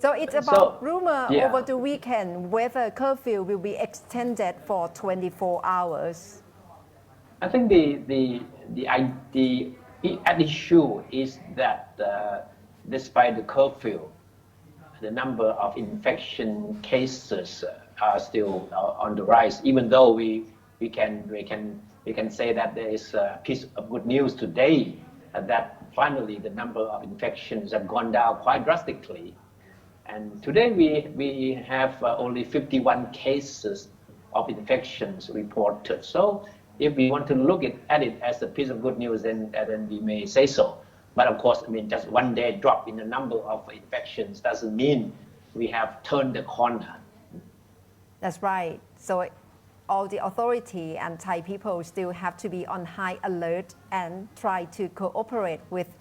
So it's about rumor over the weekend whether curfew will be extended for 24 hours. I think the at issue is that despite the curfew, the number of infection cases are still on the rise. Even though we can say that there is a piece of good news today, that finally the number of infections have gone down quite drastically. And today we have only 51 cases of infections reported. So if we want to look at it as a piece of good news, then we may say so. But of course, I mean, just one day drop in the number of infections doesn't mean we have turned the corner. That's right. So all the authority and Thai people still have to be on high alert and try to cooperate with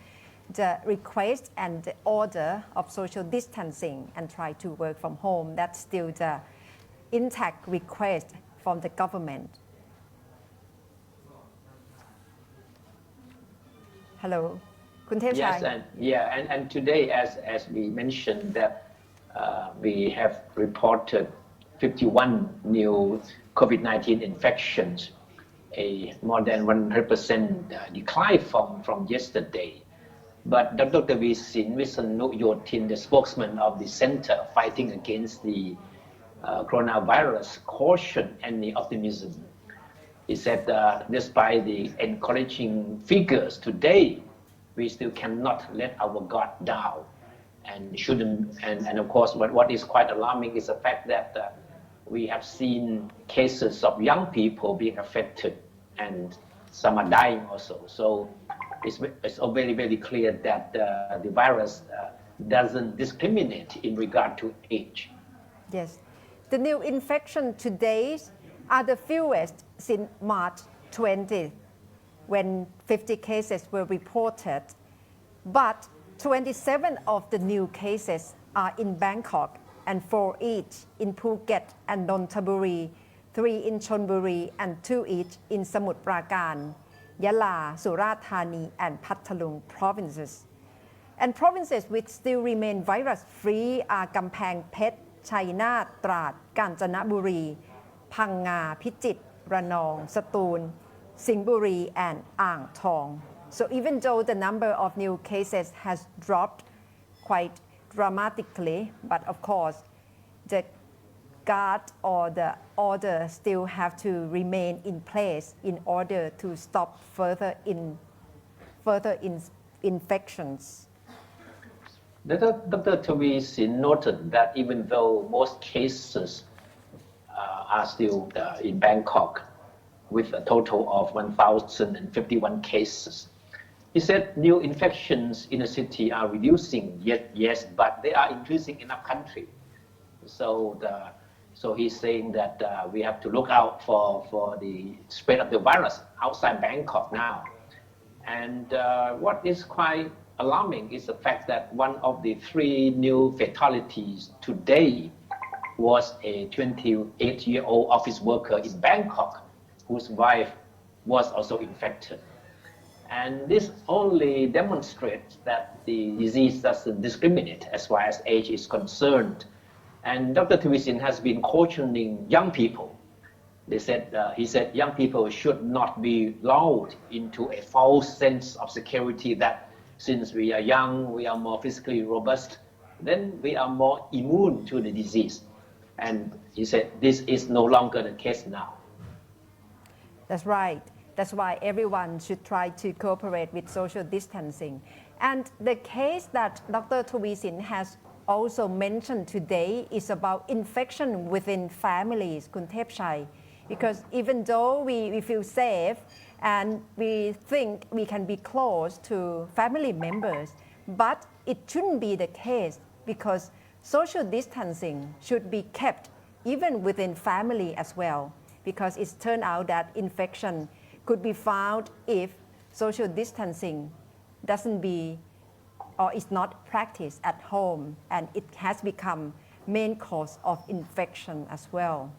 the request and the order of social distancing and try to work from home. That's still the intact request from the government. Hello, Yes, and today, as we mentioned, that we have reported 51 new COVID-19 infections, a more than 100% decline from yesterday. But Dr. Visanu Yotin, the spokesman of the Center Fighting Against the Coronavirus, cautioned any optimism. He said, despite the encouraging figures today, we still cannot let our guard down, and shouldn't. And of course, what is quite alarming is the fact that we have seen cases of young people being affected, and some are dying also. So it's very, very clear that the virus doesn't discriminate in regard to age. Yes, the new infection today are the fewest since March 20, when 50 cases were reported. But 27 of the new cases are in Bangkok and 4 each in Phuket and Nonthaburi, 3 in Chonburi and 2 each in Samut Prakan, Yala, Surat Thani and Pathalung provinces. And provinces which still remain virus-free are Kamphaeng Phet, Chainat, Trat, Kanchanaburi, Phang Nga, Phichit, Ranong, Satun, Singburi and Ang Thong. So even though the number of new cases has dropped quite dramatically, but of course the guard or the order still have to remain in place in order to stop further infections. Dr. Tavisin noted that even though most cases are still in Bangkok, with a total of 1,051 cases, he said new infections in the city are reducing, yes, but they are increasing in our country. So he's saying that we have to look out for the spread of the virus outside Bangkok now. And what is quite alarming is the fact that one of the 3 new fatalities today was a 28-year-old office worker in Bangkok whose wife was also infected. And this only demonstrates that the disease doesn't discriminate as far as age is concerned. And Dr. Tavisin has been cautioning young people. He said young people should not be lulled into a false sense of security that since we are young, we are more physically robust, then we are more immune to the disease. And he said this is no longer the case now. That's right. That's why everyone should try to cooperate with social distancing. And the case that Dr. Tavisin has also mentioned today is about infection within families, Kuntepchai. Because even though we feel safe and we think we can be close to family members, but it shouldn't be the case because social distancing should be kept even within family as well. Because it's turned out that infection could be found if social distancing doesn't be or is not practiced at home, and it has become main cause of infection as well.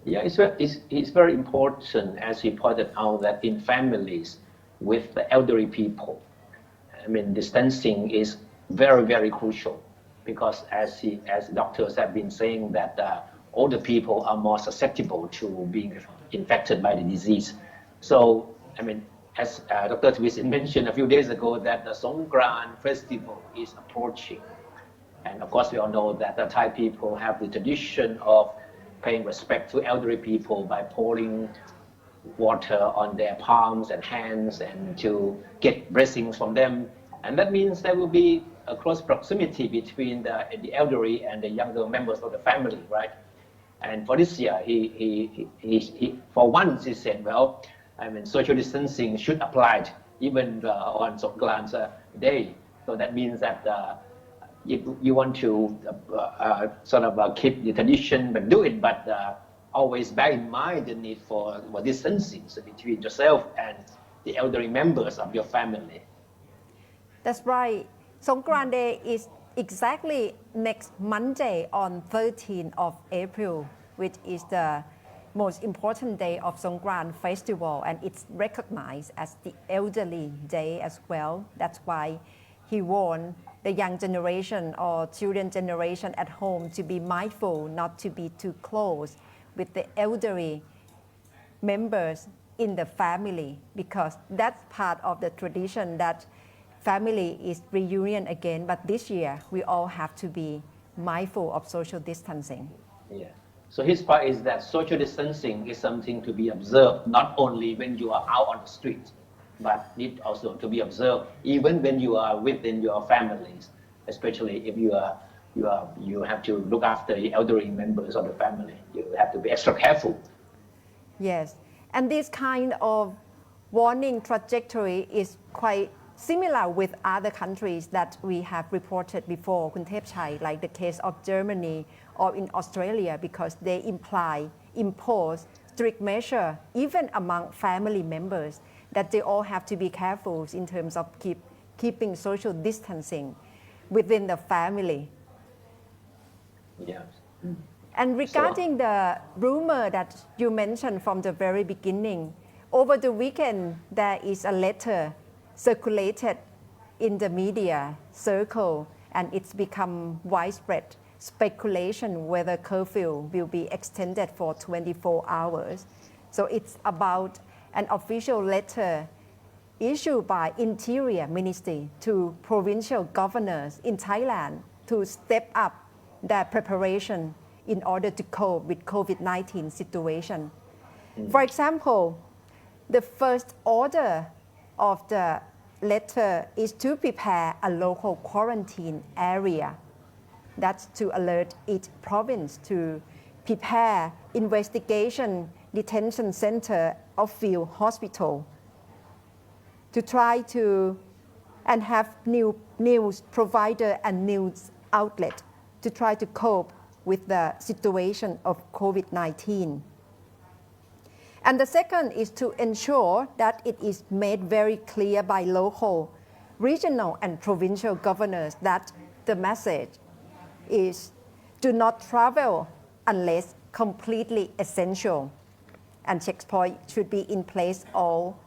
Yeah, it's very important, as he pointed out, that in families with the elderly people, I mean, distancing is very, very crucial. because as doctors have been saying that older people are more susceptible to being infected by the disease. So, I mean, as Dr. Twisin mentioned a few days ago, that the Songkran festival is approaching. And of course, we all know that the Thai people have the tradition of paying respect to elderly people by pouring water on their palms and hands and to get blessings from them. And that means there will be a close proximity between the elderly and the younger members of the family, right? And for this year, he for once, he said, well, I mean, social distancing should apply even on Songkran's day. So that means that if you want to sort of keep the tradition, but do it, but always bear in mind the need for distancing between yourself and the elderly members of your family. That's right. Songkran Day is exactly next Monday on 13th of April, which is the most important day of Songkran festival, and it's recognized as the elderly day as well. That's why he warned the young generation or children generation at home to be mindful, not to be too close with the elderly members in the family, because that's part of the tradition that family is reunion again. But this year, we all have to be mindful of social distancing. Yeah. So his part is that social distancing is something to be observed not only when you are out on the street, but need also to be observed even when you are within your families, especially if you have to look after the elderly members of the family. You have to be extra careful. Yes, and this kind of warning trajectory is quite similar with other countries that we have reported before, Kun Thepchai, like the case of Germany or in Australia, because they impose strict measure even among family members, that they all have to be careful in terms of keeping social distancing within the family. Yes. And regarding the rumor that you mentioned from the very beginning, over the weekend there is a letter circulated in the media circle, and it's become widespread speculation whether curfew will be extended for 24 hours. So it's about an official letter issued by Interior Ministry to provincial governors in Thailand to step up their preparation in order to cope with COVID-19 situation. For example, the first order of the letter is to prepare a local quarantine area. That's to alert each province to prepare investigation detention center of field hospital, to try to and have news provider and news outlet to try to cope with the situation of COVID-19. And the second is to ensure that it is made very clear by local, regional and provincial governors that the message is do not travel unless completely essential. And checkpoint should be in place all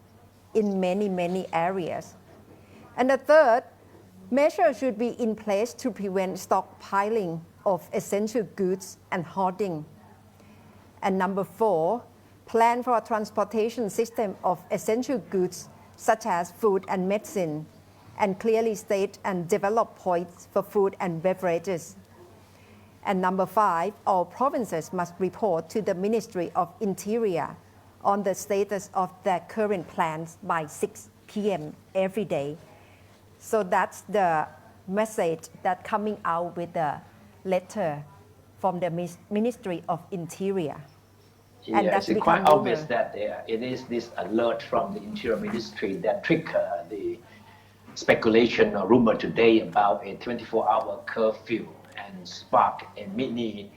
in many areas. And the third, measure should be in place to prevent stockpiling of essential goods and hoarding. And number 4, plan for a transportation system of essential goods such as food and medicine, and clearly state and develop points for food and beverages. And number 5, all provinces must report to the Ministry of Interior on the status of their current plans by 6 p.m. every day. So that's the message that coming out with the letter from the Ministry of Interior. And yes, it's quite obvious that it is this alert from the Interior Ministry that triggered the speculation or rumor today about a 24-hour curfew and spark a mini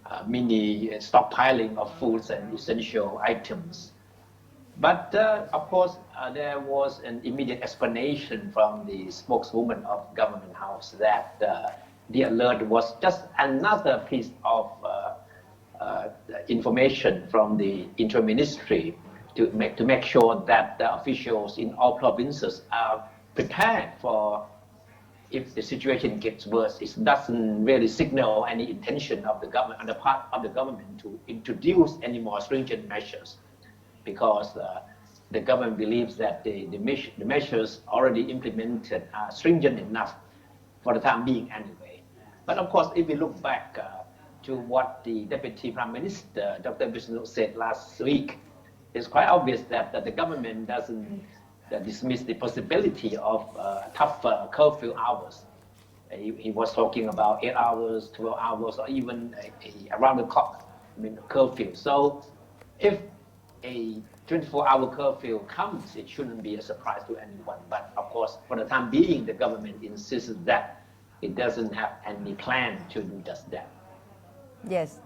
stockpiling of foods and essential items. But of course, there was an immediate explanation from the spokeswoman of Government House that the alert was just another piece of information from the Interior Ministry to make sure that the officials in all provinces are prepared for if the situation gets worse, it doesn't really signal any intention of the government, on the part of the government, to introduce any more stringent measures, because the government believes that the measures already implemented are stringent enough for the time being anyway. But of course, if we look back to what the Deputy Prime Minister, Dr. Vishnu, said last week, it's quite obvious that the government doesn't dismiss the possibility of tougher curfew hours. He was talking about 8 hours, 12 hours, or even around the clock, curfew. So if a 24-hour curfew comes, it shouldn't be a surprise to anyone. But of course, for the time being, the government insists that it doesn't have any plan to do just that. Yes.